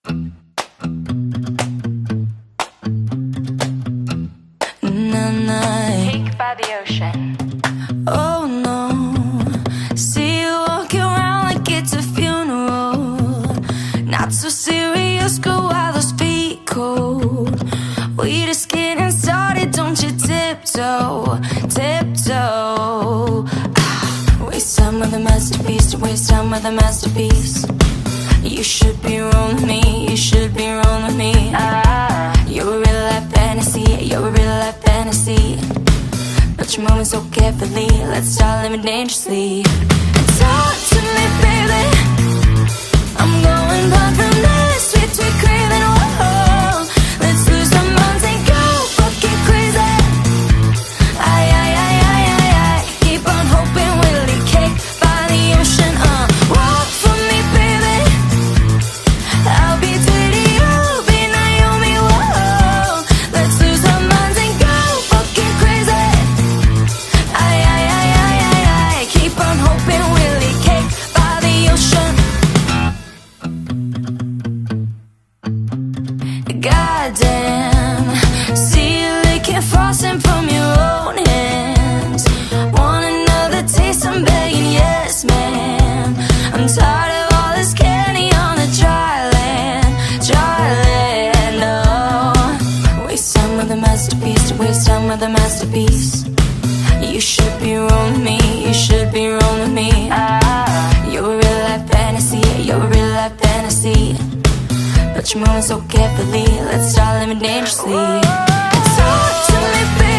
Cake by the ocean. Oh no, see you walking around like it's a funeral. Not so serious, girl, while those feet cold. We just getting started, don't you tiptoe, tiptoe. Waste time with a masterpiece, to waste time with a masterpiece. You should be rolling me, you should be rolling me. You're a real life fantasy, you're a real life fantasy. But you're moving so carefully, let's start living dangerously. Talk to me, baby. I'm going blind from this sweet, sweet craving. Whoa, let's lose our minds and go fucking crazy. I keep on hoping we'll eat cake by the ocean. Walk for me, baby. I'll be Diddy, you'll be Naomi. Whoa, let's lose our minds and go fucking crazy. I keep on hoping we'll eat cake by the ocean. Goddamn, see you licking frosting from your own hands. Want another taste? I'm begging, yes, ma'am. I'm tired of all this candy on the dry land, dry land. Oh, waste time with a masterpiece, to waste time with a masterpiece. You should be rolling me, you should be rolling me. You're a real life fantasy, you're a real life fantasy. But you're moving so carefully, let's start living dangerously. Talk to me, baby.